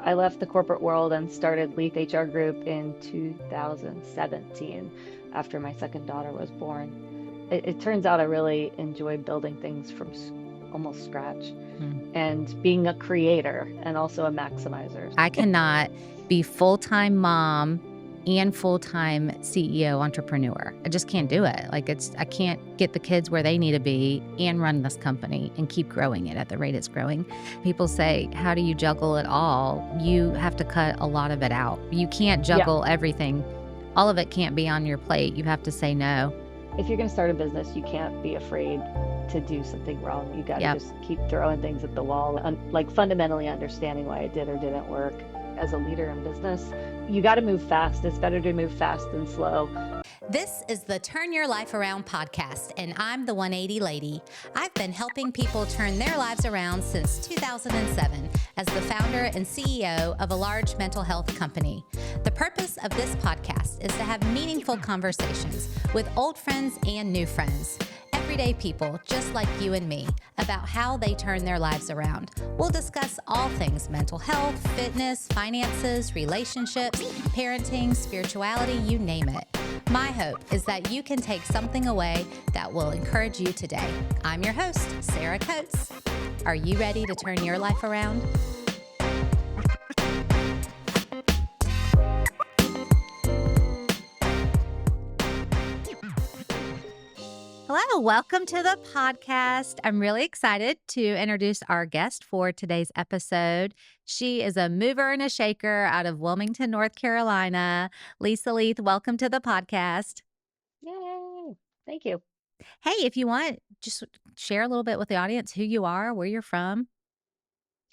I left the corporate world and started Leath HR Group in 2017 after my second daughter was born. It turns out I really enjoy building things from almost scratch Mm. and being a creator and also a maximizer. I cannot be full-time mom and full-time CEO entrepreneur. I just can't do it. I can't get the kids where they need to be and run this company and keep growing it at the rate it's growing. People say, how do you juggle it all? You have to cut a lot of it out. You can't Yeah. juggle everything. All of it can't be on your plate. You have to say no. If you're going to start a business, you can't be afraid to do something wrong. You got to Yep. just keep throwing things at the wall, like fundamentally understanding why it did or didn't work. As a leader in business, you got to move fast. It's better to move fast than slow. This is the Turn Your Life Around podcast, and I'm the 180 lady. I've been helping people turn their lives around since 2007 as the founder and CEO of a large mental health company. The purpose of this podcast is to have meaningful conversations with old friends and new friends, everyday people just like you and me, about how they turn their lives around. We'll discuss all things mental health, fitness, finances, relationships, parenting, spirituality, you name it. My hope is that you can take something away that will encourage you today. I'm your host, Sarah Coates. Are you ready to turn your life around? Hello, welcome to the podcast. I'm really excited to introduce our guest for today's episode. She is a mover and a shaker out of Wilmington, North Carolina. Lisa Leath, welcome to the podcast. Yay! Thank you. Hey, if you want, just share a little bit with the audience who you are, where you're from.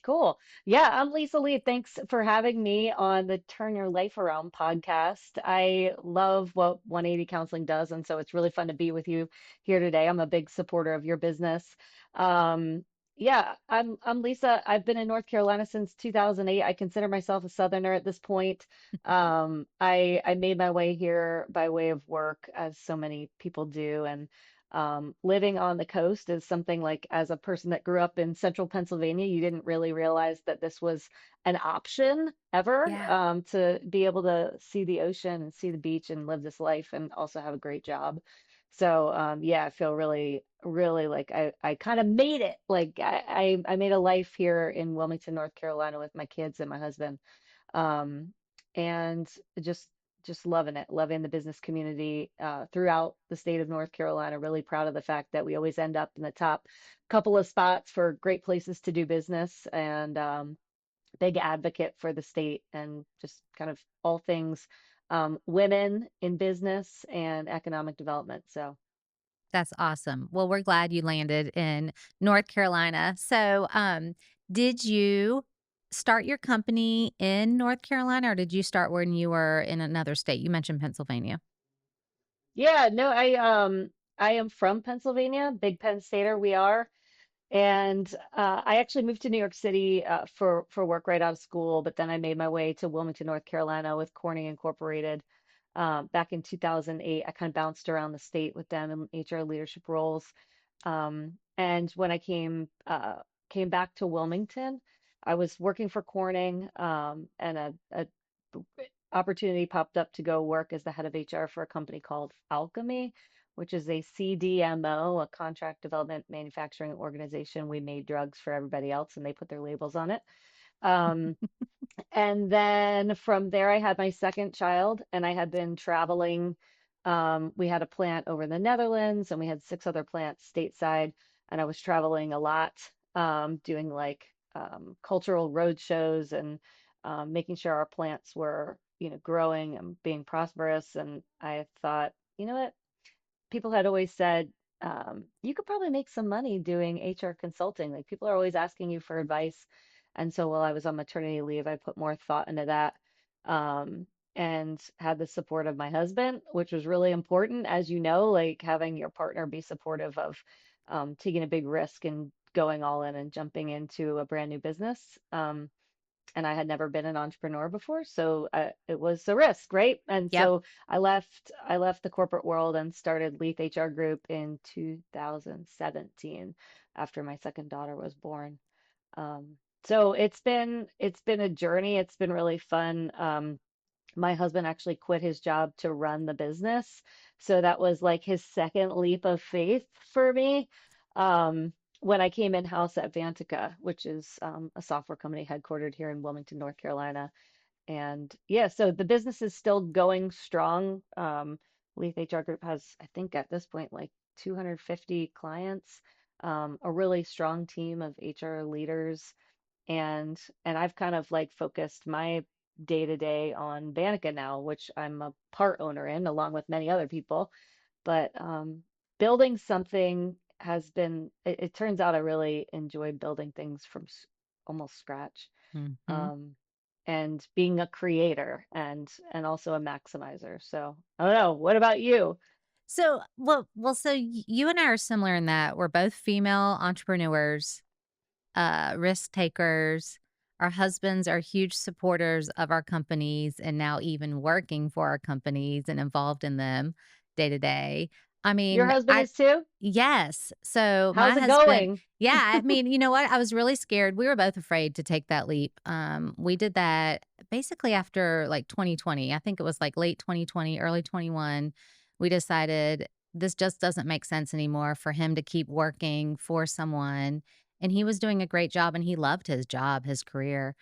Cool. Yeah, I'm Lisa Lee. Thanks for having me on the Turn Your Life Around podcast. I love what 180 Counseling does, and so it's really fun to be with you here today. I'm a big supporter of your business. Yeah, I'm Lisa. I've been in North Carolina since 2008. I consider myself a Southerner at this point. I made my way here by way of work, as so many people do, and living on the coast is something like, as a person that grew up in central Pennsylvania, you didn't really realize that this was an option ever, Yeah. to be able to see the ocean and see the beach and live this life and also have a great job. So yeah, I feel really, really like I kind of made it. Like I made a life here in Wilmington, North Carolina with my kids and my husband. Um, and just loving it, loving the business community throughout the state of North Carolina. Really proud of the fact that we always end up in the top couple of spots for great places to do business, and big advocate for the state and just kind of all things women in business and economic development. So That's awesome. Well, we're glad you landed in North Carolina. So, did you start your company in North Carolina or did you start when you were in another state? You mentioned Pennsylvania. yeah, no, I am from Pennsylvania, big Penn Stater we are. And I actually moved to New York City for work right out of school, but then I made my way to Wilmington, North Carolina with Corning Incorporated back in 2008. I kind of bounced around the state with them in HR leadership roles. And when I came back to Wilmington, I was working for Corning, and a opportunity popped up to go work as the head of HR for a company called Alchemy, which is a CDMO, a contract development manufacturing organization. We made drugs for everybody else and they put their labels on it. Um, and then from there, I had my second child and I had been traveling. We had a plant over in the Netherlands and we had six other plants stateside. And I was traveling a lot, doing like cultural road shows and making sure our plants were, growing and being prosperous. And I thought, you know what? People had always said, you could probably make some money doing HR consulting. Like people are always asking you for advice. And so while I was on maternity leave, I put more thought into that, and had the support of my husband, which was really important. As you know, like having your partner be supportive of taking a big risk and going all in and jumping into a brand new business. And I had never been an entrepreneur before, so it was a risk, right? And Yep. so I left the corporate world and started Leath HR Group in 2017 after my second daughter was born. Um, So it's been a journey. It's been really fun. My husband actually quit his job to run the business. So that was like his second leap of faith for me. When I came in-house at Vantaca, which is a software company headquartered here in Wilmington, North Carolina. And yeah, so the business is still going strong. Leath HR Group has, I think at this point, like 250 clients, a really strong team of HR leaders, and I've kind of like focused my day to day on Vantaca now, which I'm a part owner in, along with many other people. But building something has been, it turns out I really enjoy building things from almost scratch, Hmm. um, and being a creator and also a maximizer. So I don't know. What about you? You and I are similar in that we're both female entrepreneurs, risk takers. Our husbands are huge supporters of our companies and now even working for our companies and involved in them day to day. I Your mean, husband is too? yes. So my How's it husband, going? yeah, I mean, you know what? I was really scared. We were both afraid to take that leap. We did that basically after like 2020. I think it was like late 2020, early 21. We decided this just doesn't make sense anymore for him to keep working for someone. And he was doing a great job and he loved his job, his career.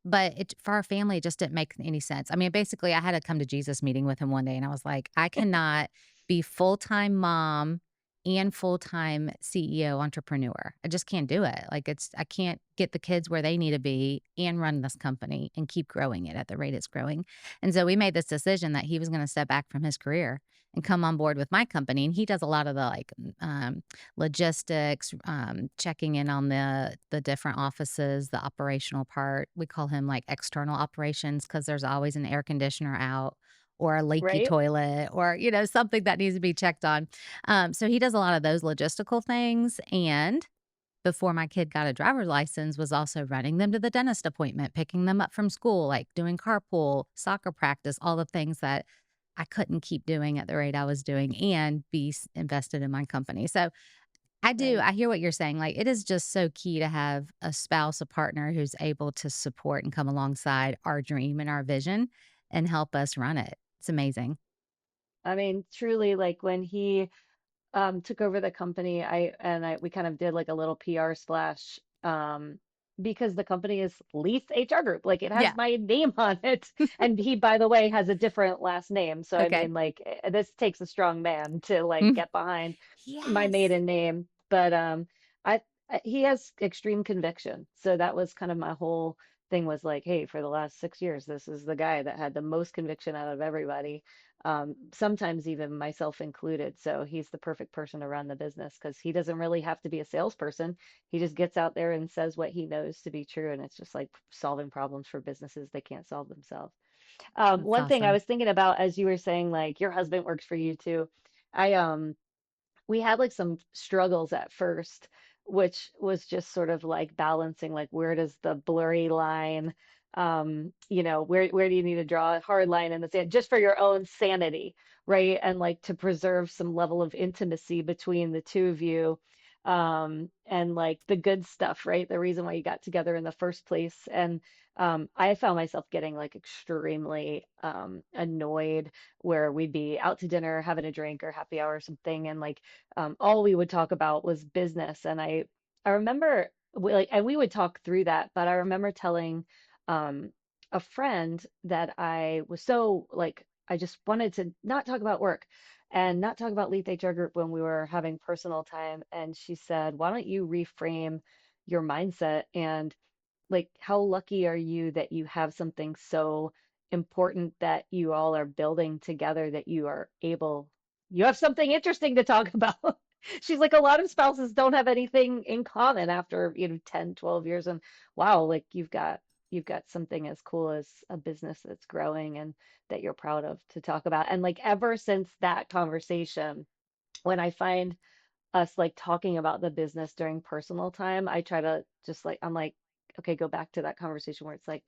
But for our family, it just didn't make any sense. I mean, basically, I had a come to Jesus meeting with him one day and I was like, I cannot be full time mom and full-time CEO entrepreneur. I just can't do it. Like I can't get the kids where they need to be and run this company and keep growing it at the rate it's growing. And so we made this decision that he was going to step back from his career and come on board with my company. And he does a lot of the logistics, checking in on the different offices, the operational part. We call him like external operations because there's always an air conditioner out or a leaky Right? toilet or, something that needs to be checked on. So he does a lot of those logistical things. And before my kid got a driver's license, was also running them to the dentist appointment, picking them up from school, like doing carpool, soccer practice, all the things that I couldn't keep doing at the rate I was doing and be invested in my company. So Right. I hear what you're saying. Like, it is just so key to have a spouse, a partner who's able to support and come alongside our dream and our vision and help us run it. It's amazing. I mean, truly, like when he took over the company, I we kind of did like a little PR splash, because the company is Leath HR Group, like it has Yeah. my name on it, and he, by the way, has a different last name. So I Okay. mean, like this takes a strong man to like get behind my Yes. maiden name, but I, he has extreme conviction. So that was kind of my whole thing was like, hey, for the last 6 years, this is the guy that had the most conviction out of everybody, sometimes even myself included. So he's the perfect person to run the business because he doesn't really have to be a salesperson. He just gets out there and says what he knows to be true, and it's just like solving problems for businesses they can't solve themselves. That's One thing I awesome. was thinking about as you were saying, like your husband works for you too. I We had like some struggles at first, which was just sort of like balancing like where does the blurry line, where do you need to draw a hard line in the sand just for your own sanity, right? And like to preserve some level of intimacy between the two of you, and like the good stuff, right? The reason why you got together in the first place. And I found myself getting like extremely annoyed where we'd be out to dinner, having a drink or happy hour or something, and like all we would talk about was business. And I remember and we would talk through that, but I remember telling um, a friend that I was so like I just wanted to not talk about work and not talk about Leath HR Group when we were having personal time. And she said, "Why don't you reframe your mindset and like how lucky are you that you have something so important that you all are building together that you have something interesting to talk about." She's like, a lot of spouses don't have anything in common after, 10, 12 years. And wow, like you've got something as cool as a business that's growing and that you're proud of to talk about. And like ever since that conversation, when I find us like talking about the business during personal time, I try to just like, I'm like, okay, go back to that conversation where it's like,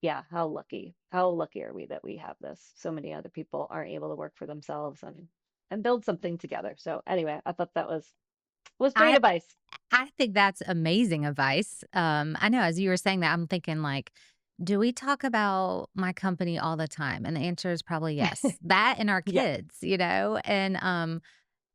yeah, how lucky are we that we have this? So many other people aren't able to work for themselves and build something together. So anyway, I thought that was was great I advice. I think that's amazing advice. I know as you were saying that, I'm thinking like, do we talk about my company all the time? And the answer is probably yes. That and our Yeah. kids, and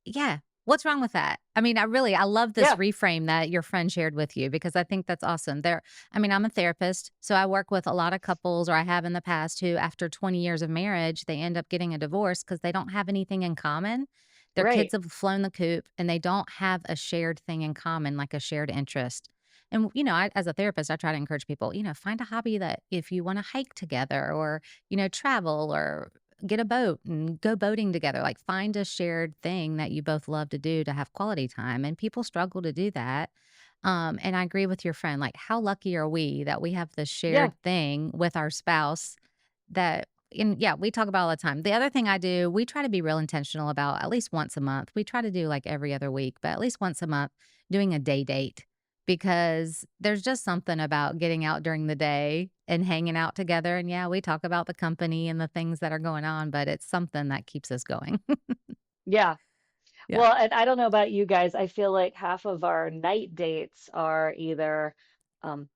yeah. What's wrong with that? I mean, I love this Yeah. reframe that your friend shared with you because I think that's awesome. I mean, I'm a therapist, so I work with a lot of couples, or I have in the past, who after 20 years of marriage, they end up getting a divorce because they don't have anything in common. Their kids Right. have flown the coop and they don't have a shared thing in common, like a shared interest. And, as a therapist, I try to encourage people, find a hobby that if you want to hike together or, travel or get a boat and go boating together. Like find a shared thing that you both love to do to have quality time. And people struggle to do that. And I agree with your friend. Like, how lucky are we that we have this Yeah. shared thing with our spouse that, and yeah, we talk about all the time. The other thing I do, we try to be real intentional about at least once a month. We try to do like every other week, but at least once a month doing a day date because there's just something about getting out during the day and hanging out together. And yeah, we talk about the company and the things that are going on, but it's something that keeps us going. Yeah. Yeah. Well, and I don't know about you guys. I feel like half of our night dates are either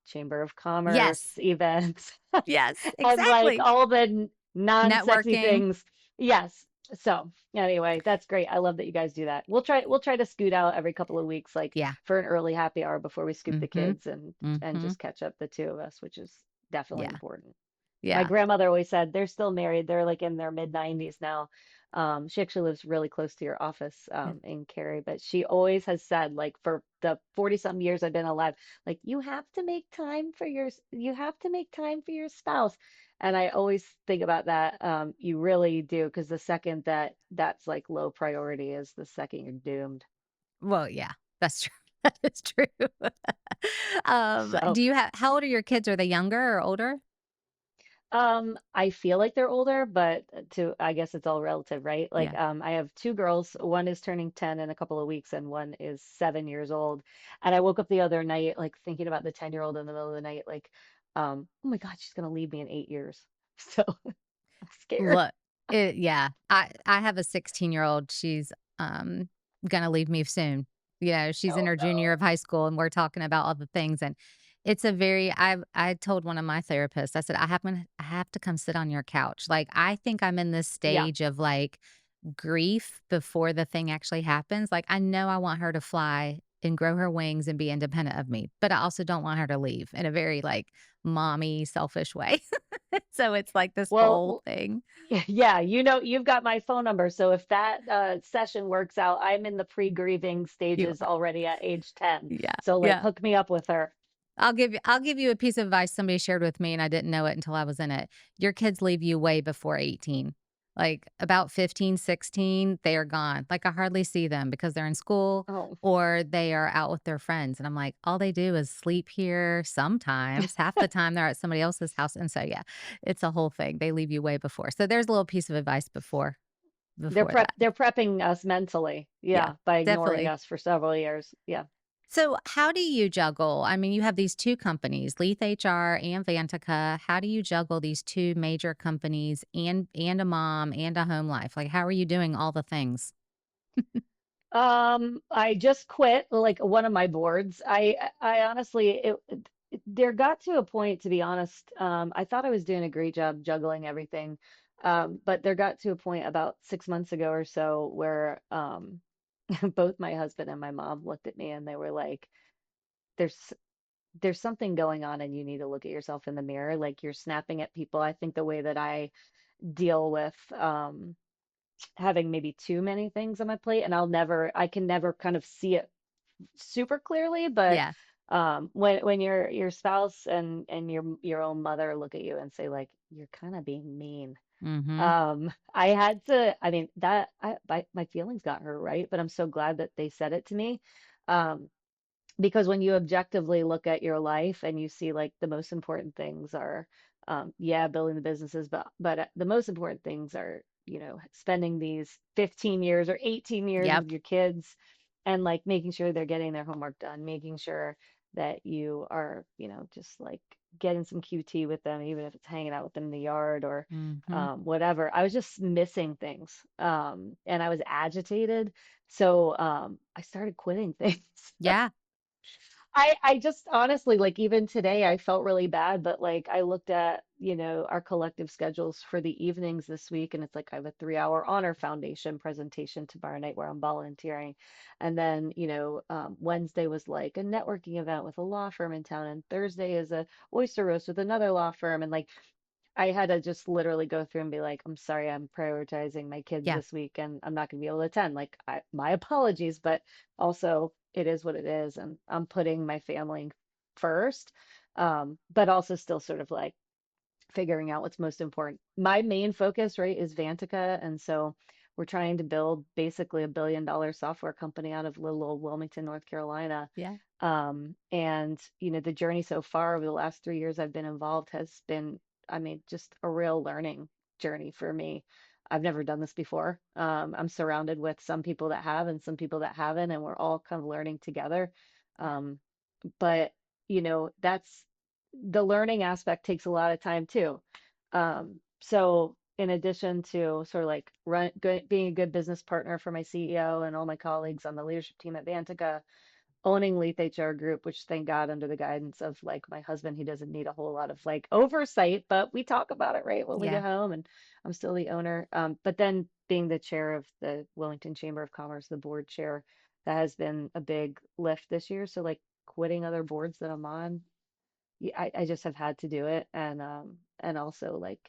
Chamber of Commerce Yes. events Yes, and like exactly. all the non-sexy Networking. things. Yes. So anyway, that's great. I love that you guys do that. We'll try to scoot out every couple of weeks, like Yeah. for an early happy hour before we scoop the Mm-hmm. kids and Mm-hmm. just catch up the two of us, which is definitely Yeah. important. My Yeah. grandmother always said they're still married. They're like in their mid 90s now. She actually lives really close to your office Yeah. in Cary, but she always has said, like for the 40 some years I've been alive, like you have to make time for your spouse. And I always think about that. You really do, because the second that's like low priority is the second you're doomed. Well, yeah, that's true. That is true. So. Do you have how old are your kids? Are they younger or older? I feel like they're older, but I guess it's all relative, right? Like, Yeah. I have two girls. One is turning 10 in a couple of weeks, and one is 7 years old. And I woke up the other night, like thinking about the 10-year-old in the middle of the night, like, oh my God, she's gonna leave me in 8 years. So I'm scared. Look, yeah. I have a 16-year-old. She's gonna leave me soon. She's in Oh her junior year no. of high school and we're talking about all the things and it's a very I told one of my therapists, I said, I have to come sit on your couch. Like I think I'm in this Yeah. stage of like grief before the thing actually happens. Like I know I want her to fly and grow her wings and be independent of me, but I also don't want her to leave in a very like mommy selfish way. So it's like this whole Well, thing. yeah, you've got my phone number. So if that session works out, I'm in the pre-grieving You stages are. already at age 10. Yeah. So like Yeah. hook me up with her. I'll give you a piece of advice somebody shared with me and I didn't know it until I was in it. Your kids leave you way before 18. Like about 15, 16, they are gone. Like I hardly see them because they're in school Oh. or they are out with their friends. And I'm like, all they do is sleep here sometimes. Half the time they're at somebody else's house. And so yeah, it's a whole thing. They leave you way before. So there's a little piece of advice before that. They're prepping us mentally, Yeah, yeah, by ignoring definitely. us for several years. Yeah. So, how do you juggle? I mean, you have these two companies, Leath HR and Vantaca. How do you juggle these two major companies and a mom and a home life? Like, how are you doing all the things? I just quit like one of my boards. I honestly there got to a point, to be honest. I thought I was doing a great job juggling everything. But there got to a point about 6 months ago or so where both my husband and my mom looked at me and they were like, there's there's something going on and you need to look at yourself in the mirror. Like you're snapping at people. I think the way that I deal with having maybe too many things on my plate, and I can never kind of see it super clearly, but Yeah. when your spouse and your own mother look at you and say like you're kind of being mean. Mm-hmm. I had to, I mean, my feelings got hurt, right? But I'm so glad that they said it to me. Um, because when you objectively look at your life and you see like the most important things are yeah, building the businesses, but the most important things are, spending these 15 years or 18 years Yep. with your kids and like making sure they're getting their homework done, making sure that you are, just like getting some QT with them, even if it's hanging out with them in the yard or Mhm. whatever. I was just missing things. And I was agitated. So I started quitting things. Yeah. I just honestly, like even today, I felt really bad, but like I looked at, our collective schedules for the evenings this week, and it's like I have a 3-hour honor foundation presentation tomorrow night where I'm volunteering. And then, Wednesday was like a networking event with a law firm in town, and Thursday is a oyster roast with another law firm. And like I had to just literally go through and be like, I'm sorry, I'm prioritizing my kids Yeah. this week and I'm not going to be able to attend. Like, my apologies, but also it is what it is. And I'm putting my family first, but also still sort of like figuring out what's most important. My main focus, right, is Vantaca. And so we're trying to build basically a $1 billion software company out of little old Wilmington, North Carolina. Yeah. And the journey so far over the last 3 years I've been involved has been, I mean, just a real learning journey for me. I've never done this before. I'm surrounded with some people that have and some people that haven't, and we're all kind of learning together. Yeah. Um, but that's the learning aspect takes a lot of time too. So in addition to sort of like being a good business partner for my CEO and all my colleagues on the leadership team at Vantaca, owning Leath HR Group, which thank God under the guidance of like my husband, he doesn't need a whole lot of like oversight, but we talk about it right when we Yeah. get home, and I'm still the owner. But then being the chair of the Wilmington Chamber of Commerce, the board chair, that has been a big lift this year. So like quitting other boards that I'm on, I just have had to do it, and also like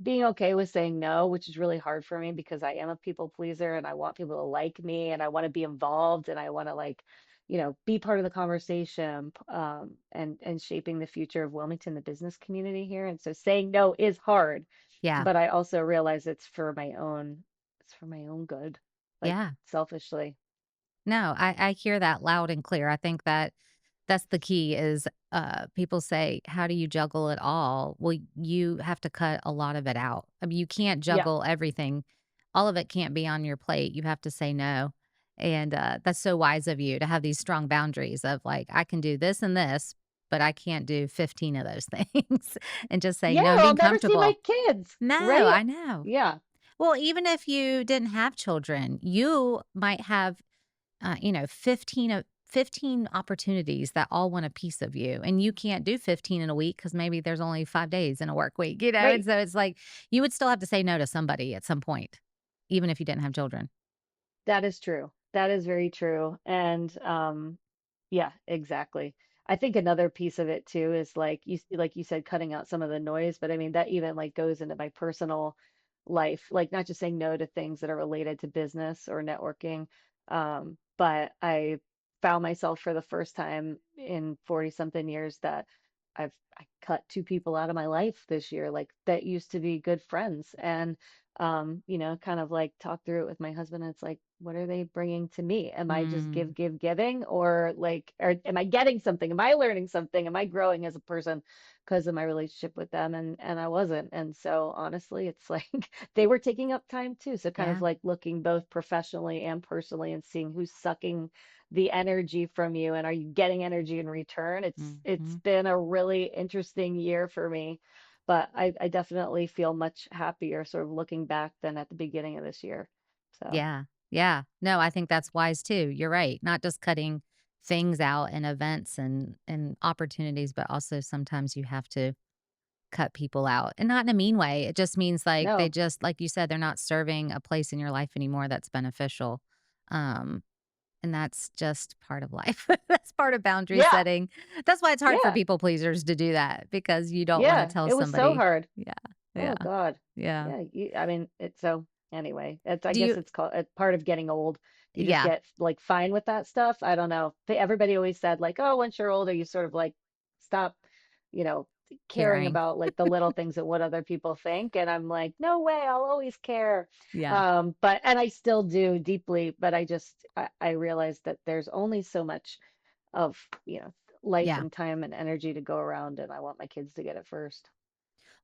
being okay with saying no, which is really hard for me because I am a people pleaser and I want people to like me and I want to be involved and I want to like, be part of the conversation, and shaping the future of Wilmington, the business community here. And so saying no is hard, Yeah. but I also realize it's for my own good, like Yeah. selfishly. No, I hear that loud and clear. I think that that's the key is people say, how do you juggle it all? Well, you have to cut a lot of it out. I mean, you can't Yeah. juggle everything. All of it can't be on your plate. You have to say no. And that's so wise of you to have these strong boundaries of like, I can do this and this, but I can't do 15 of those things and just say Yeah, no and or I'll being never see my comfortable. kids, No, right? I know. Yeah, Well, even if you didn't have children, you might have 15 opportunities that all want a piece of you, and you can't do 15 in a week because maybe there's only 5 days in a work week, and right. so it's like you would still have to say no to somebody at some point, even if you didn't have children. That is true. That is very true. And yeah, exactly. I think another piece of it too is like you said, cutting out some of the noise, but I mean that even like goes into my personal life, like not just saying no to things that are related to business or networking. But I found myself for the first time in 40 something years that I cut two people out of my life this year, like that used to be good friends. And kind of like talk through it with my husband. And it's like, what are they bringing to me? Am I just Mm, giving, or like, or am I getting something? Am I learning something? Am I growing as a person because of my relationship with them? And I wasn't. And so honestly, it's like they were taking up time too. So kind of yeah. like looking both professionally and personally and seeing who's sucking the energy from you and are you getting energy in return. It's Mhm. been a really interesting year for me, but I definitely feel much happier sort of looking back than at the beginning of this year. So, Yeah. Yeah. No, I think that's wise too. You're right. Not just cutting things out and events and opportunities, but also sometimes you have to cut people out, and not in a mean way. It just means, like, they no, just like you said, they're not serving a place in your life anymore that's beneficial, um, and that's just part of life. That's part of boundary yeah, setting. That's why it's hard for yeah, people pleasers to do that because you don't wanna yeah, tell it was so somebody. hard. Yeah, Oh yeah, God. yeah. Yeah, I mean, it's so anyway, I Do guess you it's called a part of getting old. You just Yeah, get like fine with that stuff. I don't know. Everybody always said like, oh, once you're older, you sort of like stop, you know, caring caring. about like the little things and what other people think. And I'm like, no way, I'll always care. Yeah, But and I still do deeply, but I realize that there's only so much of, life yeah. and time and energy to go around, and I want my kids to get it first.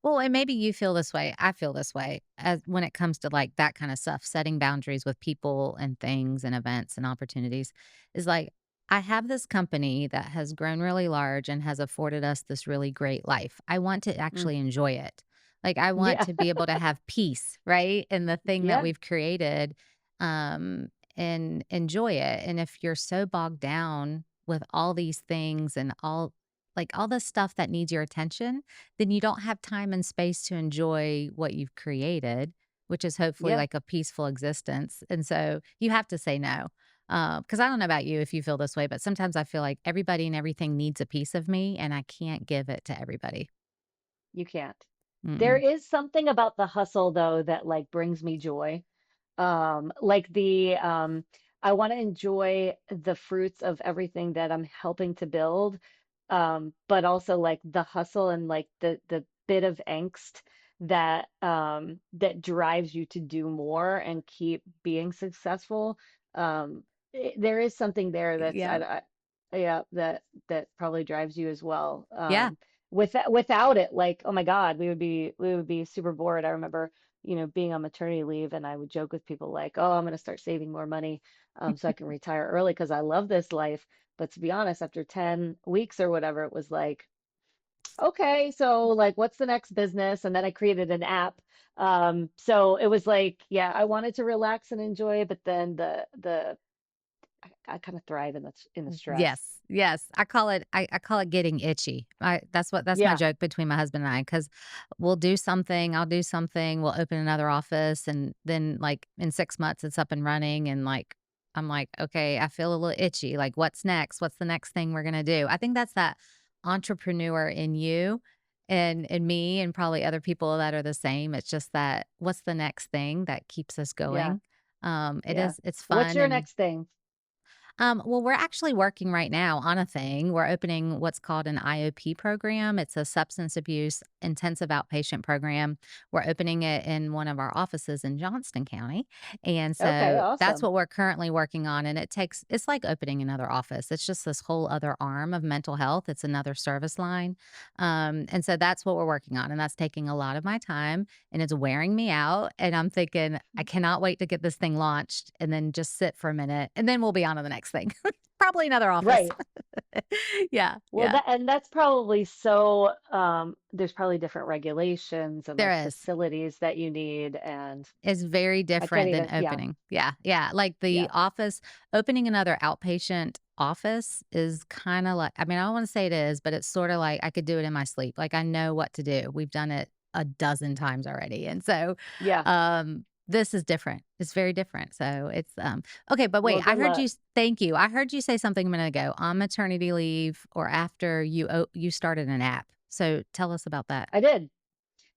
Well, and maybe you feel this way. I feel this way as when it comes to like that kind of stuff, setting boundaries with people and things and events and opportunities is like I have this company that has grown really large and has afforded us this really great life. I want to Mm. actually enjoy it. Like, I want Yeah. to be able to have peace, right? In the thing that Yeah. we've created, and enjoy it. And if you're so bogged down with all these things and all the stuff that needs your attention, then you don't have time and space to enjoy what you've created, which is hopefully Yeah. like a peaceful existence. And so you have to say no. Because I don't know about you if you feel this way, but sometimes I feel like everybody and everything needs a piece of me, and I can't give it to everybody. You can't. There Mm-mm. is something about the hustle though that like brings me joy. Like I want to enjoy the fruits of everything that I'm helping to build. But also like the hustle and like the bit of angst that drives you to do more and keep being successful. There is something there that's Yeah. yeah, that probably drives you as well. Yeah. Without it, like, oh my God, we would be super bored. I remember, being on maternity leave, and I would joke with people like, "Oh, I'm going to start saving more money, so I can retire early because I love this life." But to be honest, after 10 weeks or whatever, it was like, okay, so like, what's the next business? And then I created an app. So it was like, yeah, I wanted to relax and enjoy, but then I kind of thrive in the stress. Yes, yes. I call it getting itchy. That's my Yeah, joke between my husband and I because we'll do something, I'll do something, we'll open another office, and then like in 6 months it's up and running, and like I'm like, okay, I feel a little itchy. Like, what's next? What's the next thing we're gonna do? I think that's that entrepreneur in you and me and probably other people that are the same. It's just that what's the next thing that keeps us yeah, going? yeah. It's What's fun your and next thing? well, we're actually working right now on a thing. We're opening what's called an IOP program. It's a substance abuse intensive outpatient program. We're opening it in one of our offices in Johnston County. And Okay, so that's awesome. what we're currently working on. And it's like opening another office. It's just this whole other arm of mental health. It's another service line. And so that's what we're working on. And that's taking a lot of my time and it's wearing me out. And I'm thinking, I cannot wait to get this thing launched and then just sit for a minute and then we'll be on to the next thing. Probably another office. Right. Yeah, Well, yeah. that's probably so, there's probably different regulations and There like is. facilities that you need, and It's very I can't different than even, yeah, opening. Yeah, yeah. Like the yeah, office, opening another outpatient office is kind of like, I mean, I don't want to say it is, but it's sort of like I could do it in my sleep. Like I know what to do. We've done it a dozen times already. And so yeah. this is different. It's very different. So it's okay, but wait, Well, good luck. thank you. I heard you say something a minute ago on maternity leave or after you started an app. So tell us about that. I did.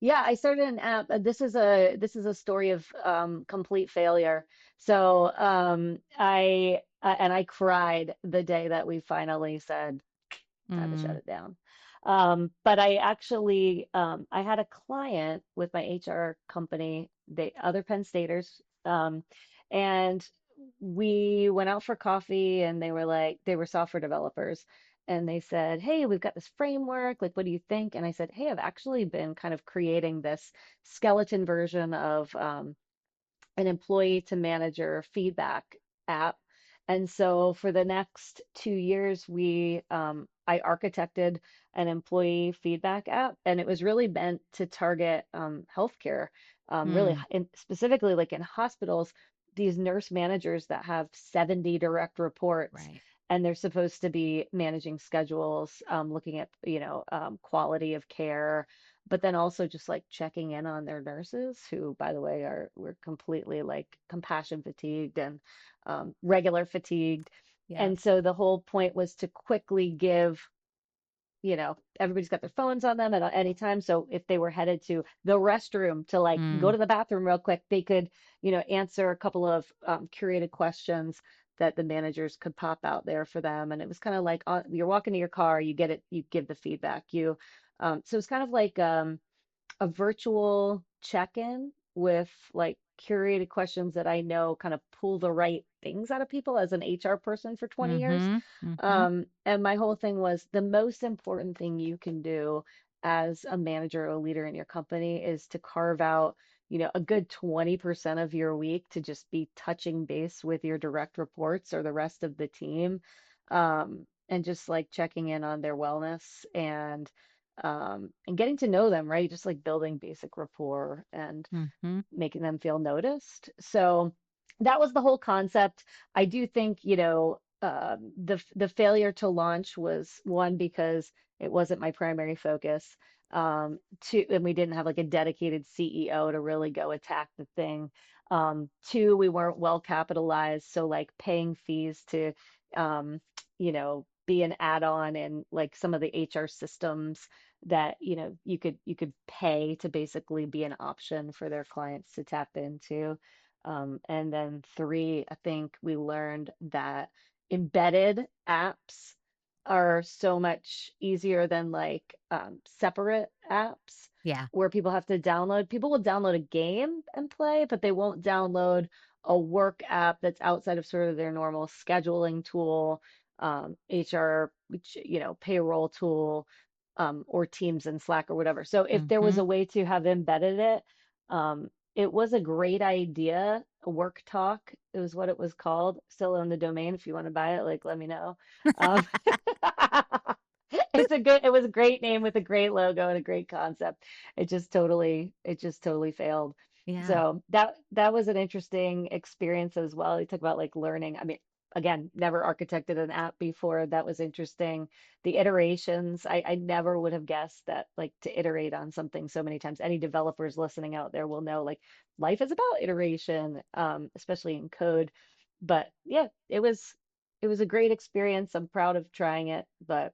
Yeah, I started an app. This is a story of complete failure. So I cried the day that we finally said time to shut Mm, it down. But I actually I had a client with my HR company, they other Penn Staters, and we went out for coffee and they were software developers and they said, "Hey, we've got this framework. Like, what do you think?" And I said, "Hey, I've actually been kind of creating this skeleton version of an employee to manager feedback app. And so for the next 2 years, I architected an employee feedback app, and it was really meant to target healthcare, really mm, specifically like in hospitals, these nurse managers that have 70 direct reports. right. And they're supposed to be managing schedules, looking at, quality of care, but then also just like checking in on their nurses who, by the way, we're completely like compassion fatigued and regular fatigued. Yeah. And so the whole point was to quickly give, everybody's got their phones on them at any time. So if they were headed to the restroom to like go Mm, to the bathroom real quick, they could, answer a couple of curated questions that the managers could pop out there for them. And it was kind of like you're walking to your car, you get it, you give the feedback. So it's kind of like a virtual check-in with like curated questions that I know kind of pull the right things out of people as an HR person for 20 years. mhm, mhm. And my whole thing was the most important thing you can do as a manager or a leader in your company is to carve out, a good 20% of your week to just be touching base with your direct reports or the rest of the team. and just like checking in on their wellness and getting to know them, right? Just like building basic rapport and Mm-hmm. making them feel noticed. So that was the whole concept. I do think, the failure to launch was one because it wasn't my primary focus. Two, and we didn't have like a dedicated CEO to really go attack the thing. Two, we weren't well capitalized, so like paying fees to, be an add-on in like some of the HR systems that you could pay to basically be an option for their clients to tap into. And then three, I think we learned that embedded apps are so much easier than like separate apps Yeah. where people have to download. People will download a game and play, but they won't download a work app that's outside of sort of their normal scheduling tool, HR, payroll tool, or Teams and Slack or whatever. So if there was Mm-hmm. a way to have embedded it, it was a great idea. Work Talk, it was what it was called. Still on the domain. If you want to buy it, like let me know. Um, it was a great name with a great logo and a great concept. It just totally failed. Yeah. So that was an interesting experience as well. You talk about like learning. I mean, again, never architected an app before. That was interesting. The iterations, I never would have guessed that like to iterate on something so many times. Any developers listening out there will know like life is about iteration, especially in code. But yeah, it was a great experience. I'm proud of trying it, but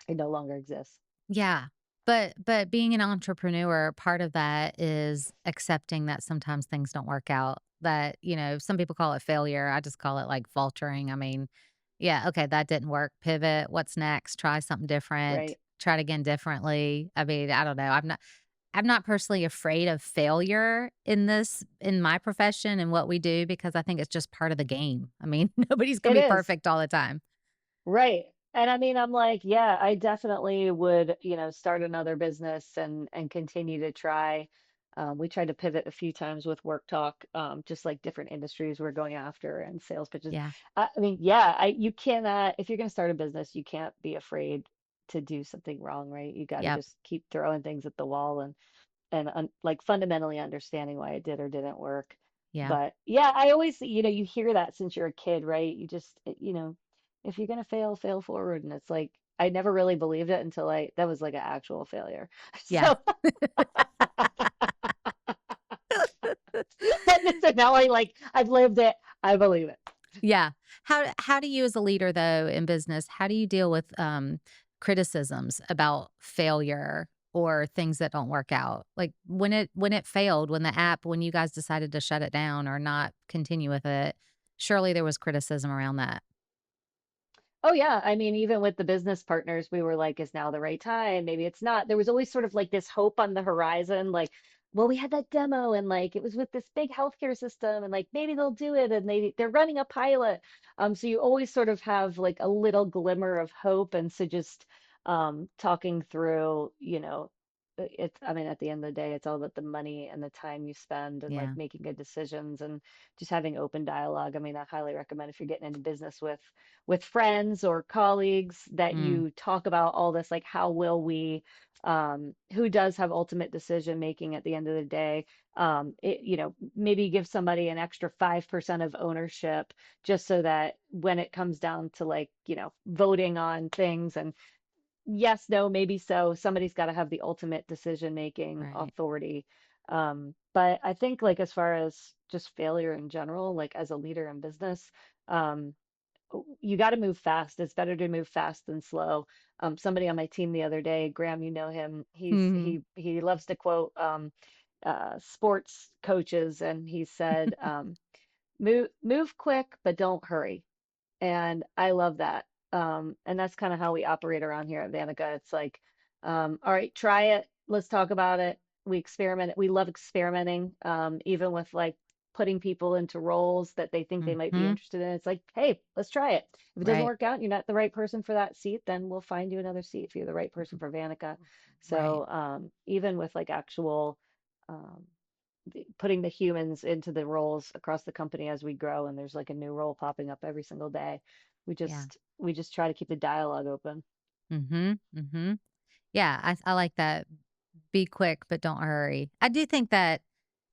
it no longer exists. Yeah. But being an entrepreneur, part of that is accepting that sometimes things don't work out. That, some people call it failure. I just call it like faltering. I mean, yeah, okay, that didn't work. Pivot. What's next? Try something different. Right. Try it again differently. I mean, I don't know. I'm not personally afraid of failure in my profession and what we do because I think it's just part of the game. I mean, nobody's gonna It be is. perfect all the time. Right. And I mean, I'm like, yeah, I definitely would, start another business and continue to try. We tried to pivot a few times with Work Talk, just like different industries we're going after and sales pitches. Yeah. I mean, yeah, you cannot, if you're going to start a business, you can't be afraid to do something wrong, right? You got to Yep. just keep throwing things at the wall and like fundamentally understanding why it did or didn't work. Yeah. But yeah, I always, you hear that since you're a kid, right? You just, if you're gonna fail, fail forward. And it's like I never really believed it until that was like an actual failure. Yeah. So, so now I've lived it. I believe it. Yeah. How do you as a leader though in business, how do you deal with criticisms about failure or things that don't work out? Like when it failed, when you guys decided to shut it down or not continue with it, surely there was criticism around that. Oh yeah, I mean, even with the business partners, we were like, is now the right time? Maybe it's not. There was always sort of like this hope on the horizon, like, well, we had that demo and like it was with this big healthcare system and like maybe they'll do it and they're running a pilot. So you always sort of have like a little glimmer of hope. And so just talking through, it's I mean, at the end of the day, it's all about the money and the time you spend and like Yeah. making good decisions and just having open dialogue. I mean, I highly recommend if you're getting into business with friends or colleagues that Mm, you talk about all this, like how will we, who does have ultimate decision making at the end of the day. Maybe give somebody an extra 5% of ownership just so that when it comes down to like, voting on things and yes, no, maybe so, somebody's got to have the ultimate decision making right. authority. But I think like as far as just failure in general, like as a leader in business, um, you got to move fast. It's better to move fast than slow. Somebody on my team the other day, Graham, you know him. Mhm. He loves to quote sports coaches, and he said, "Move quick, but don't hurry." And I love that. And that's kind of how we operate around here at Vantaca. It's like, all right, try it. Let's talk about it. We experiment. We love experimenting, even with like putting people into roles that they think they might be Mhm. interested in. It's like, hey, let's try it. If it doesn't Right. work out, you're not the right person for that seat, then we'll find you another seat if you're the right person for Vantaca. Right. So even with like actual um, putting the humans into the roles across the company as we grow, and there's like a new role popping up every single day. Yeah. We just try to keep the dialogue open. Mhm. Mhm. Yeah, I like that. Be quick, but don't hurry. I do think that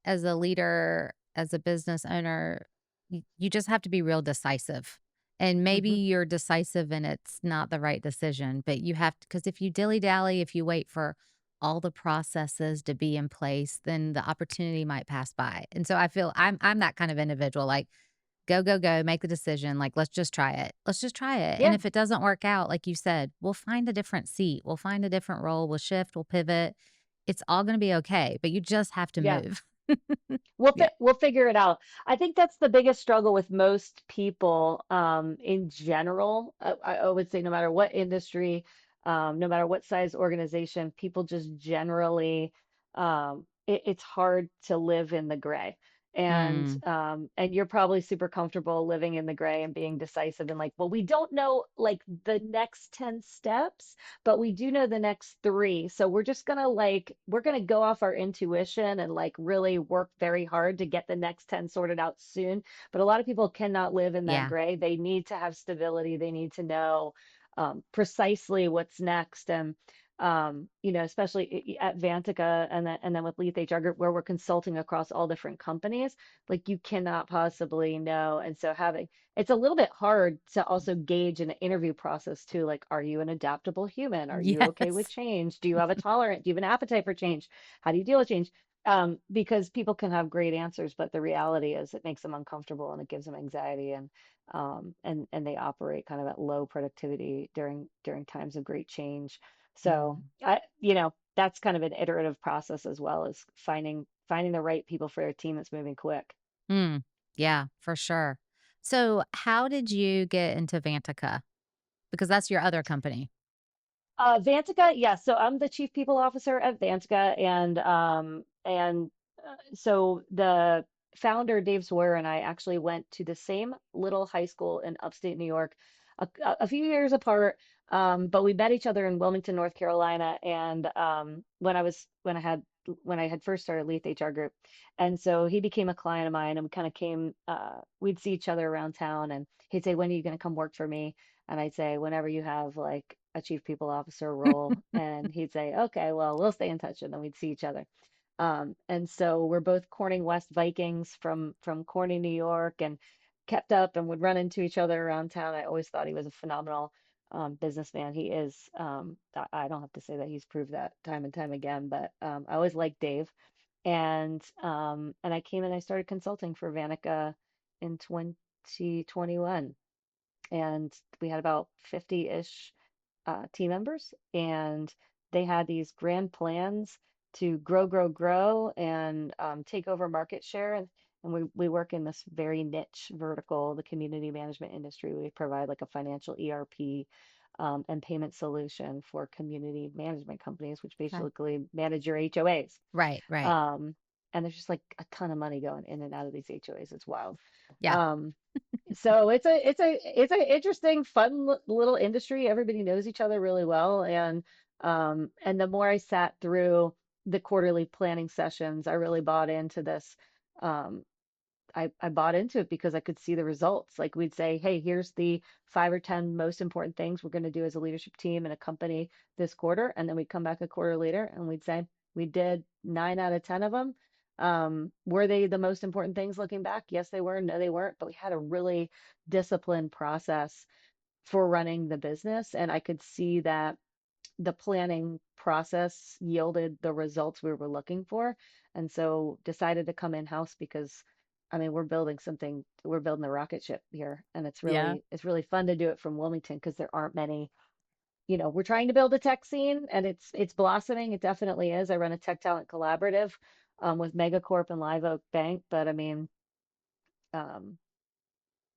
as a leader, as a business owner, you just have to be real decisive. And maybe Hmm. you're decisive and it's not the right decision, but you have to, because if you dilly dally, if you wait for all the processes to be in place, then the opportunity might pass by. And so I feel I'm that kind of individual. Like, go, go, go, make the decision. Like, let's just try it. Let's just try it. And Yeah, if it doesn't work out, like you said, we'll find a different seat. We'll find a different role. We'll shift, we'll pivot. It's all going to be okay, but you just have to yeah. move. Yeah. We'll figure it out. I think that's the biggest struggle with most people in general. I would say no matter what industry, no matter what size organization, people just generally it's hard to live in the gray. Mm, And you're probably super comfortable living in the gray and being decisive and like, well, we don't know like the next 10 steps, but we do know the next three. So we're just gonna like we're gonna go off our intuition and like really work very hard to get the next 10 sorted out soon. But a lot of people cannot live in that yeah. gray. They need to have stability. They need to know precisely what's next. And especially at Vantaca and then with Leath HR Group, where we're consulting across all different companies, like you cannot possibly know. And so having it's a little bit hard to also gauge an interview process too. Like, are you an adaptable human? Are you okay with Yes. change? Do you have a tolerant? Do you have an appetite for change? How do you deal with change? Because people can have great answers, but the reality is it makes them uncomfortable and it gives them anxiety and they operate kind of at low productivity during times of great change. So Mm, that's kind of an iterative process as well as finding the right people for a team that's moving quick. mm, yeah, for sure. So, how did you get into Vantica? Because that's your other company. Vantica, yeah. So I'm the chief people officer at Vantica, and so the founder Dave Sawyer and I actually went to the same little high school in upstate New York, a few years apart. But we met each other in Wilmington, North Carolina, and when I had first started Leath HR Group, and so he became a client of mine, and we kind of came. We'd see each other around town, and he'd say, "When are you going to come work for me?" And I'd say, whenever you have like a chief people officer role. And he'd say, okay, well, we'll stay in touch. And then we'd see each other. And so we're both Corning West Vikings from Corning, New York, and kept up and would run into each other around town. I always thought he was a phenomenal businessman. He is. I don't have to say that he's proved that time and time again, but I always liked Dave. And I came and I started consulting for Vanica in 2021, and we had about 50-ish team members, and they had these grand plans to grow, grow, grow, and take over market share. And we work in this very niche vertical, the community management industry. We provide like a financial ERP and payment solution for community management companies, which Okay. basically manage your HOAs. Right, right. Um, and there's just like a ton of money going in and out of these HOAs. It's wild. Yeah, Um, so it's a interesting, fun little industry. Everybody knows each other really well, and the more I sat through the quarterly planning sessions, I really bought into this. Um, I bought into it because I could see the results. Like we'd say, hey, here's the 5 or 10 most important things we're going to do as a leadership team in a company this quarter. And then we'd come back a quarter later and we'd say, we did 9 out of 10 of them. Were they the most important things looking back? Yes, they were. No, they weren't. But we had a really disciplined process for running the business. And I could see that the planning process yielded the results we were looking for. And so decided to come in-house because I mean we're building a rocket ship here, and yeah. it's really fun to do it from Wilmington because there aren't many, we're trying to build a tech scene and it's blossoming. It definitely is. I run a tech talent collaborative with Megacorp and Live Oak Bank, but I mean um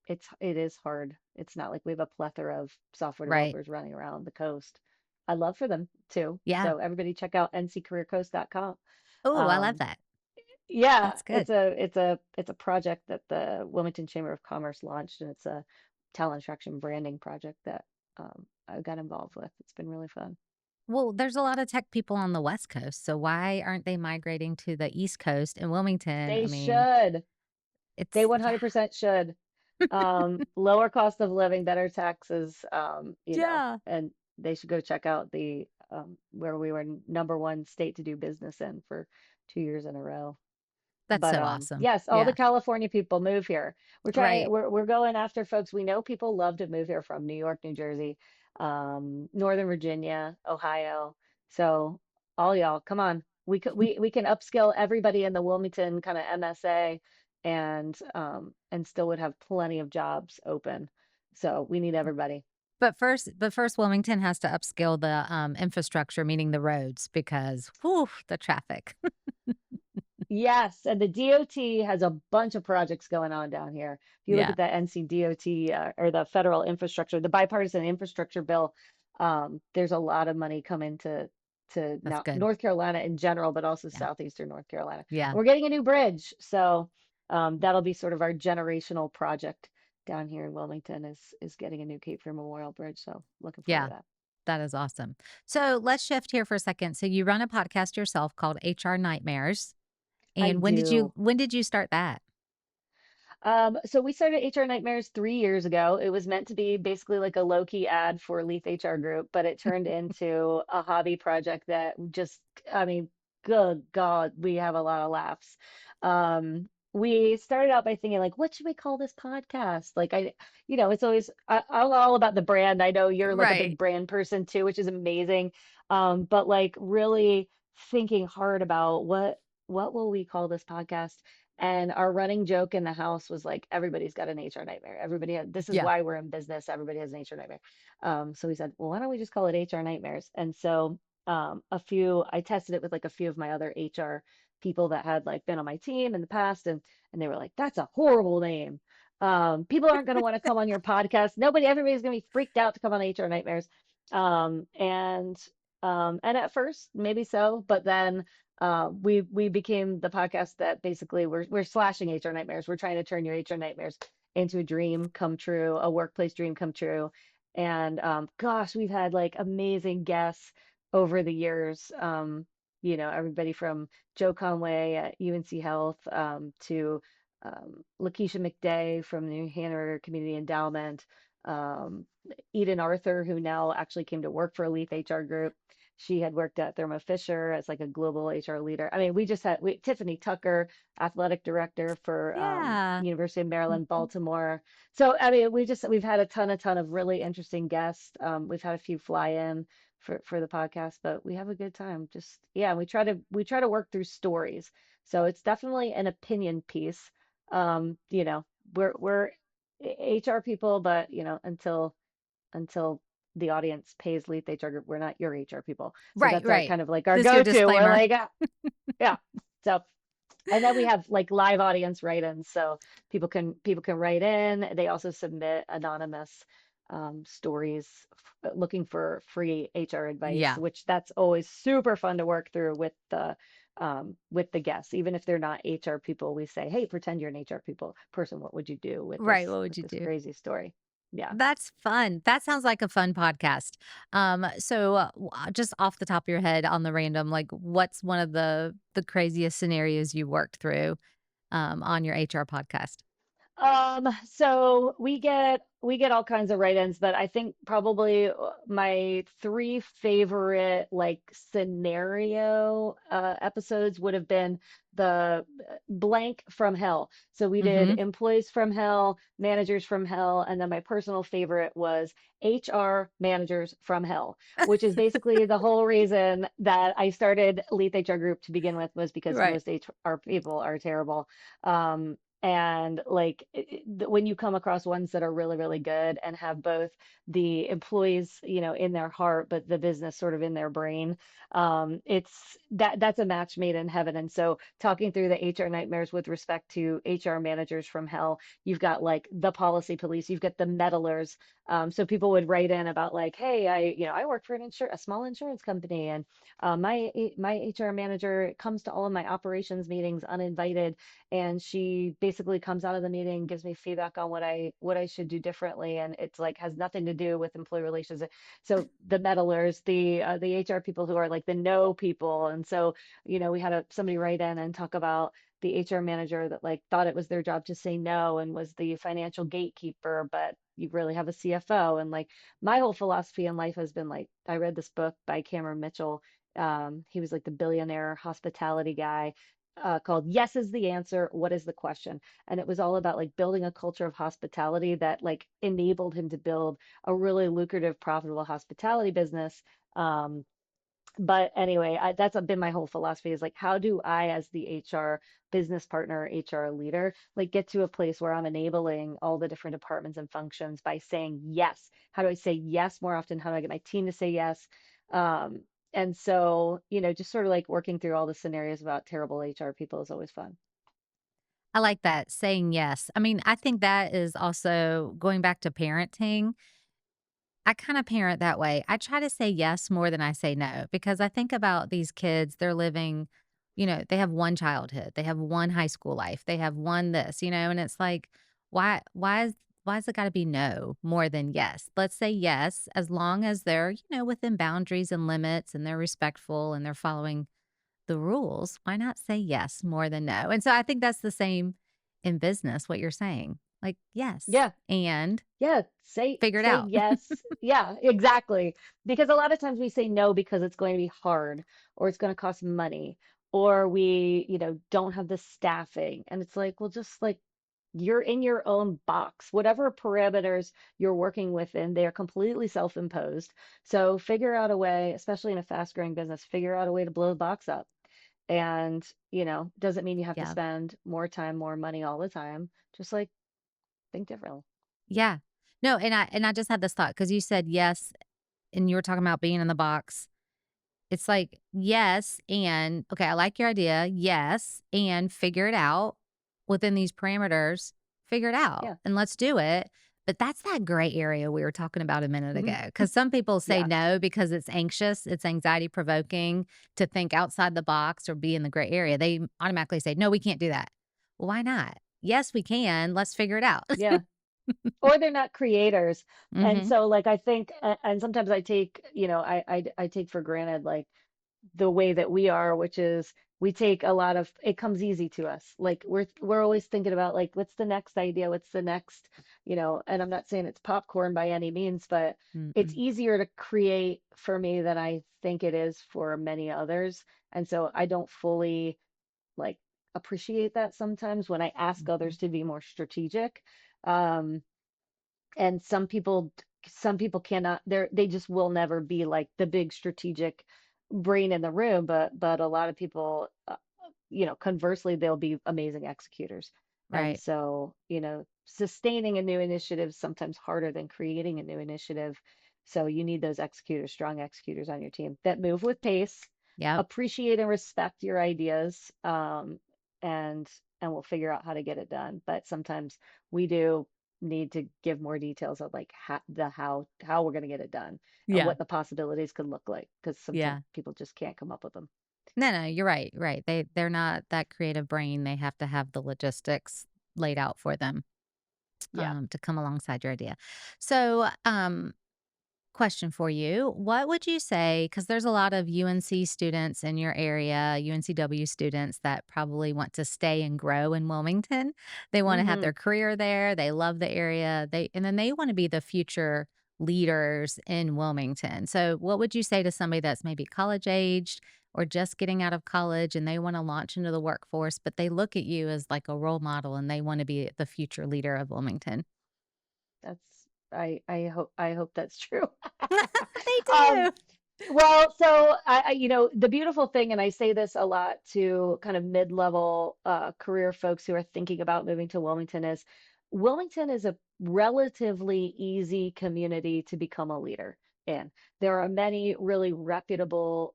it is hard. It's not like we have a plethora of software Right. developers running around the coast. I'd love for them too. Yeah. So everybody check out nccareercoast.com. Oh, I love Um, that. yeah, That's good. it's a project that the Wilmington Chamber of Commerce launched, and it's a talent attraction branding project that I got involved with. It's been really fun. Well, there's a lot of tech people on the West Coast, so why aren't they migrating to the East Coast in Wilmington? I They mean, should. They it's yeah. 100% should. Lower cost of living, better taxes, Yeah. and they should go check out the where we were number one state to do business in for 2 years in a row. That's But so awesome. yes, all the Yeah. California people move here. Right. We're going after folks. We know people love to move here from New York, New Jersey, Northern Virginia, Ohio. So all y'all, come on. We can upskill everybody in the Wilmington kind of MSA and still would have plenty of jobs open. So we need everybody. But first Wilmington has to upscale the infrastructure, meaning the roads, because whew, the traffic. Yes, and the DOT has a bunch of projects going on down here. If you look Yeah, at the NCDOT or the federal infrastructure, the bipartisan infrastructure bill, there's a lot of money coming to that's now good. North Carolina in general, but also Yeah. southeastern North Carolina. Yeah. And we're getting a new bridge, so that'll be sort of our generational project down here in Wilmington is getting a new Cape Fear Memorial Bridge. So looking forward Yeah. to that. That is awesome. So let's shift here for a second. So you run a podcast yourself called HR Nightmares. I And do. when did you start that? So we started HR Nightmares 3 years ago. It was meant to be basically like a low-key ad for Leath HR Group, but it turned into a hobby project that just, I mean, good God, we have a lot of laughs. We started out by thinking like, what should we call this podcast? Like it's always I'm all about the brand. I know you're like a Right. big brand person too, which is amazing. But like really thinking hard about what will we call this podcast? And our running joke in the house was like, everybody's got an HR nightmare. This is Yeah. why we're in business. Everybody has an HR nightmare. So we said, well, why don't we just call it HR nightmares? And so I tested it with like a few of my other HR people that had like been on my team in the past, and they were like, that's a horrible name. People aren't going to want to come on your podcast. Everybody's going to be freaked out to come on HR nightmares. Um, and and at first, maybe so, but then we became the podcast that basically we're slashing HR nightmares. We're trying to turn your HR nightmares into a dream come true, a workplace dream come true. And gosh, we've had like amazing guests over the years. Everybody from Joe Conway at UNC Health to Lakeisha McDay from the New Hanover Community Endowment, um, Eden Arthur, who now actually came to work for Leath HR Group. She had worked at Thermo Fisher as like a global HR leader. I mean, Tiffany Tucker, athletic director for Yeah. University of Maryland, Mhm. Baltimore. So I mean, we've had a ton of really interesting guests. We've had a few fly in for the podcast, but we have a good time. Just yeah, we try to work through stories. So it's definitely an opinion piece. Um, you know, we're HR people, but until the audience pays Lead HR Group, we're not your HR people. So Right, that's our right. kind of like our This is your go-to. We're disclaimer. like, yeah. So, and then we have like live audience write-ins, so people can write in. They also submit anonymous stories looking for free HR advice, Yeah. which that's always super fun to work through with the guests. Even if they're not HR people, we say, hey, pretend you're an HR people person. What would you do with this Right. What would with you this do? crazy story? Yeah. That's fun. That sounds like a fun podcast. Just off the top of your head on the random, like what's one of the craziest scenarios you worked through on your HR podcast? So we get all kinds of write-ins, but I think probably my three favorite like scenario episodes would have been the blank from hell. So we did Mhm. employees from hell, managers from hell, and then my personal favorite was HR managers from hell, which is basically the whole reason that I started Leith HR Group to begin with was because Right. most HR people are terrible. And like when you come across ones that are really, really good and have both the employees, in their heart, but the business sort of in their brain, that's a match made in heaven. And so talking through the HR nightmares with respect to HR managers from hell, you've got like the policy police, you've got the meddlers. So people would write in about like, hey, I work for a small insurance company, and my HR manager comes to all of my operations meetings uninvited, and she basically comes out of the meeting, gives me feedback on what I should do differently, and it's like has nothing to do with employee relations. So the meddlers, the HR people who are like the no people, and so we had somebody write in and talk about the HR manager that like thought it was their job to say no and was the financial gatekeeper, but you really have a CFO. And like my whole philosophy in life has been like, I read this book by Cameron Mitchell. He was like the billionaire hospitality guy, called Yes is the Answer, What is the Question? And it was all about like building a culture of hospitality that like enabled him to build a really lucrative, profitable hospitality business. Um, but anyway, that's been my whole philosophy is like, how do I, as the HR business partner, HR leader, like get to a place where I'm enabling all the different departments and functions by saying yes? How do I say yes more often? How do I get my team to say yes? Um, and so, just sort of like working through all the scenarios about terrible HR people is always fun. I like that, saying yes. I mean, I think that is also going back to parenting. I kind of parent that way. I try to say yes more than I say no because I think about these kids, they're living, they have one childhood, they have one high school life, they have one this, and it's like, why is it got to be no more than yes? Let's say yes as long as they're, within boundaries and limits and they're respectful and they're following the rules. Why not say yes more than no? And so I think that's the same in business, what you're saying. Like, yes, Yeah. and Yeah, say figure it say out. yes. Yeah, exactly. Because a lot of times we say no because it's going to be hard or it's going to cost money or we, don't have the staffing. And it's like, well, just like you're in your own box. Whatever parameters you're working within, they are completely self-imposed. So figure out a way, especially in a fast-growing business, figure out a way to blow the box up. And, doesn't mean you have to Yeah. spend more time, more money all the time. Just like think differently. Yeah. No, and I just had this thought because you said yes, and you were talking about being in the box. It's like, yes, and okay, I like your idea. Yes, and figure it out within these parameters. Figure it out Yeah. and let's do it. But that's that gray area we were talking about a minute ago. Because some people say Yeah. no because it's anxious, it's anxiety provoking to think outside the box or be in the gray area. They automatically say, no, we can't do that. Well, why not? Yes, we can. Let's figure it out. Yeah. Or they're not creators. And Hmm. so like I think and sometimes I take, I take for granted like the way that we are, which is we take a lot of it comes easy to us. Like we're always thinking about like what's the next idea, what's the next, and I'm not saying it's popcorn by any means, but it's Mm-mm. easier to create for me than I think it is for many others. And so I don't fully like appreciate that sometimes when I ask Mhm. others to be more strategic. Um, and some people cannot they just will never be like the big strategic brain in the room, but a lot of people, conversely they'll be amazing executors. And Right. so, sustaining a new initiative is sometimes harder than creating a new initiative. So you need those executors, strong executors on your team that move with pace, Yep. appreciate and respect your ideas, and we'll figure out how to get it done. But sometimes we do need to give more details of like how we're going to get it done and Yeah. what the possibilities could look like because sometimes Yeah. people just can't come up with them. No, no, you're right, right. They're not that creative brain. They have to have the logistics laid out for them, Yeah. to come alongside your idea. So, question for you. What would you say? Because there's a lot of UNC students in your area, UNCW students that probably want to stay and grow in Wilmington. They want to have Hmm. their career there. They love the area. And then they want to be the future leaders in Wilmington. So, what would you say to somebody that's maybe college aged or just getting out of college and they want to launch into the workforce, but they look at you as like a role model and they want to be the future leader of Wilmington? That's I hope that's true. They um do. Well, so the beautiful thing, and I say this a lot to kind of mid-level career folks who are thinking about moving to Wilmington is a relatively easy community to become a leader in. There are many really reputable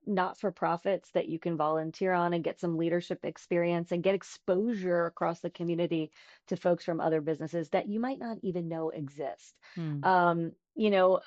not-for-profits that you can volunteer on and get some leadership experience and get exposure across the community to folks from other businesses that you might not even know exist. Hmm. Um, you know,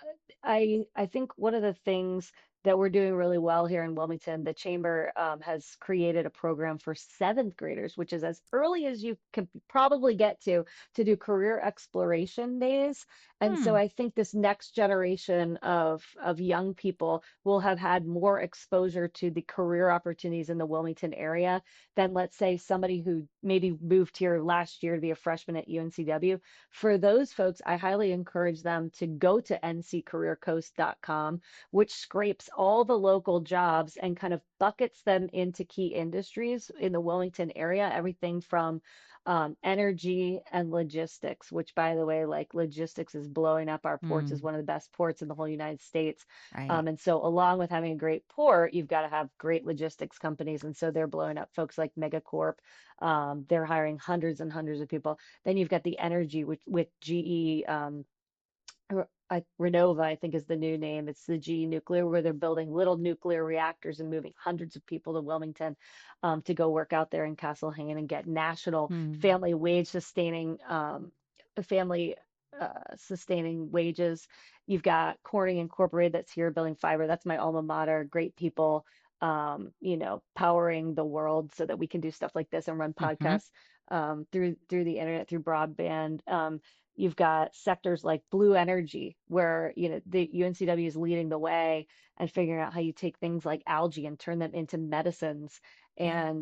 I think one of the things that we're doing really well here in Wilmington. The chamber has created a program for seventh graders, which is as early as you could probably get to do career exploration days. And so Hmm. I think this next generation of young people will have had more exposure to the career opportunities in the Wilmington area than, let's say, somebody who maybe moved here last year to be a freshman at UNCW. For those folks, I highly encourage them to go to nccareercoast.com, which scrapes all the local jobs and kind of buckets them into key industries in the Wilmington area, everything from energy and logistics, which, by the way, like logistics is blowing up. Our ports is Hmm. one of the best ports in the whole United States. Right. And so, along with having a great port, you've got to have great logistics companies. And so, they're blowing up folks like Megacorp. They're hiring hundreds and hundreds of people. Then you've got the energy with GE. Renova, I think is the new name. It's the GE Nuclear, where they're building little nuclear reactors and moving hundreds of people to Wilmington to go work out there in Castle Hayne and get national Hmm. family wage family sustaining wages. You've got Corning Incorporated that's here building fiber. That's my alma mater. Great people, powering the world so that we can do stuff like this and run Mm-hmm. podcasts through the internet, through broadband. You've got sectors like blue energy, where the UNCW is leading the way and figuring out how you take things like algae and turn them into medicines, Yeah.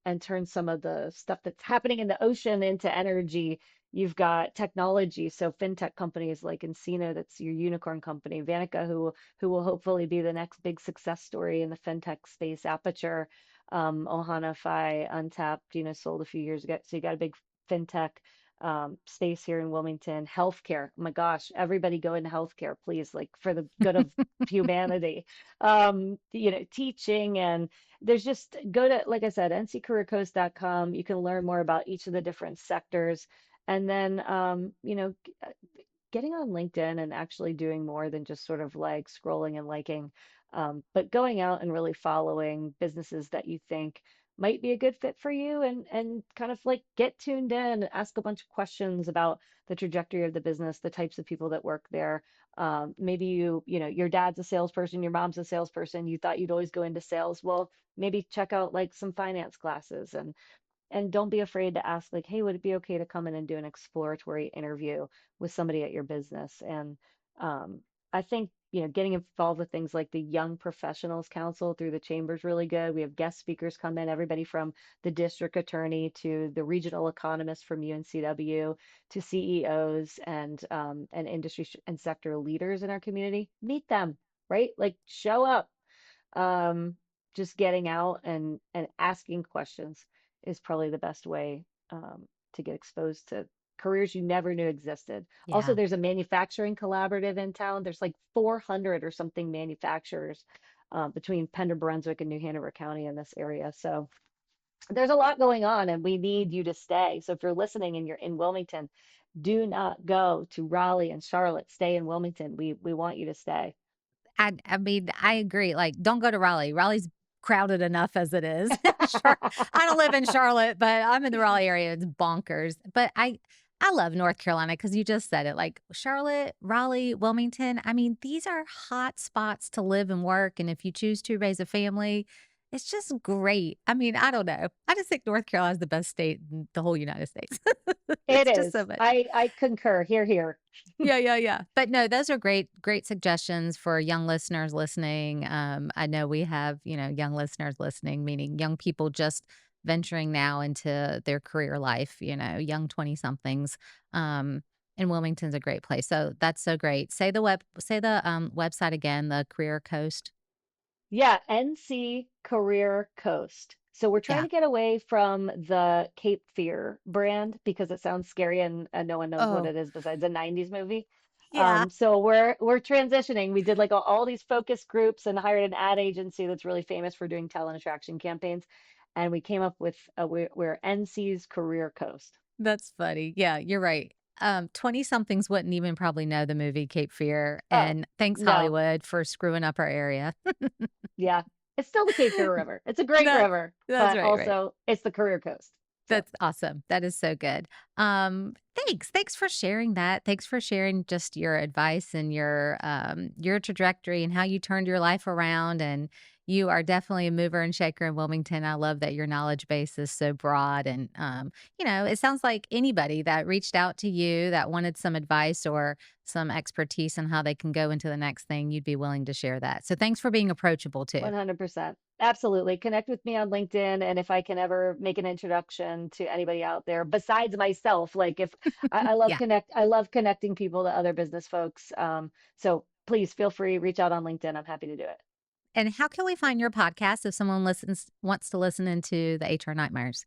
and turn some of the stuff that's happening in the ocean into energy. You've got technology, so fintech companies like Encino, that's your unicorn company, Vantaca, who will hopefully be the next big success story in the fintech space. Aperture, Ohana Fi, Untapped, sold a few years ago. So you got a big fintech space here in Wilmington. Healthcare. Oh my gosh, everybody go into healthcare, please, like for the good of humanity. Teaching, and there's just go to, like I said, nccareercoast.com. You can learn more about each of the different sectors. And then, getting on LinkedIn and actually doing more than just sort of like scrolling and liking, but going out and really following businesses that you think might be a good fit for you, and kind of like get tuned in, ask a bunch of questions about the trajectory of the business, the types of people that work there. Maybe your dad's a salesperson, your mom's a salesperson, you thought you'd always go into sales. Well, maybe check out like some finance classes, and don't be afraid to ask, like, hey, would it be okay to come in and do an exploratory interview with somebody at your business? And um, I think, getting involved with things like the Young Professionals Council through the chamber is really good. We have guest speakers come in, everybody from the district attorney to the regional economist from UNCW to CEOs and industry and sector leaders in our community. Meet them, right? Like, show up. um, just getting out and asking questions is probably the best way to get exposed to careers you never knew existed. Also, Yeah. there's a manufacturing collaborative in town. There's like 400 or something manufacturers between Pender Brunswick and New Hanover County in this area. So there's a lot going on, and we need you to stay. So if you're listening and you're in Wilmington, do not go to Raleigh and Charlotte. Stay in Wilmington. We want you to stay. I mean, I agree, like, don't go to Raleigh. Raleigh's crowded enough as it is. I don't live in Charlotte, but I'm in the Raleigh area, it's bonkers. But I love North Carolina because you just said it, like, Charlotte, Raleigh, Wilmington, I mean, these are hot spots to live and work, and if you choose to raise a family, it's just great. I mean, I don't know. I just think North Carolina is the best state in the whole United States. It It's just is. so much. I concur. Here, here. Yeah, yeah, yeah. But no, those are great suggestions for young listeners listening. I know we have, young listeners listening, meaning young people just venturing now into their career life, young 20 somethings. And Wilmington's a great place. So that's so great. Say the website again, the Career Coast. Yeah, NC Career Coast. So we're trying Yeah. to get away from the Cape Fear brand because it sounds scary, and no one knows what Oh, it is besides a 90s movie. yeah. So we're transitioning. We did like all these focus groups and hired an ad agency that's really famous for doing talent attraction campaigns. And we came up with we're NC's Career Coast. That's funny. Yeah, you're right. 20 somethings wouldn't even probably know the movie Cape Fear. Oh, And thanks no. Hollywood for screwing up our area. Yeah. It's still the Cape Fear River. It's a great That river, that's but right, right. also it's the Career Coast. So That's awesome. That is so good. Thanks. Thanks for sharing that. Thanks for sharing just your advice and your trajectory and how you turned your life around. And you are definitely a mover and shaker in Wilmington. I love that your knowledge base is so broad. And it sounds like anybody that reached out to you that wanted some advice or some expertise on how they can go into the next thing, you'd be willing to share that. So thanks for being approachable too. 100%. Absolutely. Connect with me on LinkedIn. And if I can ever make an introduction to anybody out there besides myself, like if Yeah. I love connecting people to other business folks. So please feel free, reach out on LinkedIn. I'm happy to do it. And how can we find your podcast if someone wants to listen into the HR Nightmares?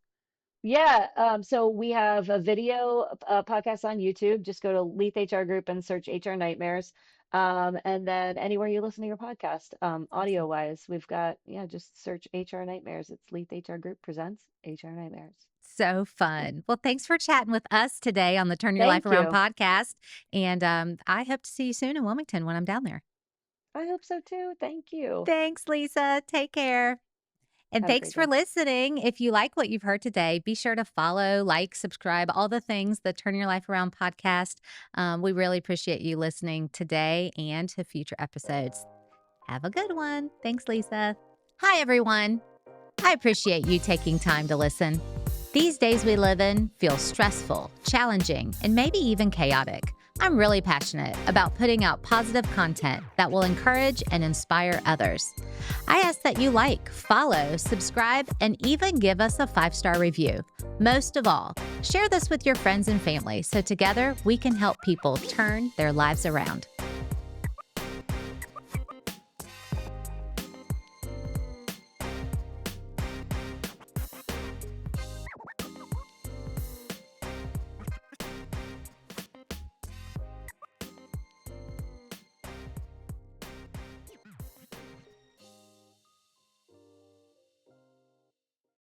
Yeah, so we have a video podcast on YouTube. Just go to Leath HR Group and search HR Nightmares. And then anywhere you listen to your podcast, audio Awesome. wise, we've got, yeah, just search HR Nightmares. It's Leath HR Group presents HR Nightmares. So fun. Well, thanks for chatting with us today on the Turn Your Life Thank Around you. podcast. And I hope to see you soon in Wilmington when I'm down there. I hope so too. Thank you. Thanks, Lisa. Take care. And Have a thanks great for day. listening. If you like what you've heard today, be sure to follow, like, subscribe, all the things, the Turn Your Life Around podcast. We really appreciate you listening today and to future episodes. Have a good one. Thanks, Lisa. Hi, everyone. I appreciate you taking time to listen. These days we live in feel stressful, challenging, and maybe even chaotic. I'm really passionate about putting out positive content that will encourage and inspire others. I ask that you like, follow, subscribe, and even give us a 5-star review. Most of all, share this with your friends and family so together we can help people turn their lives around.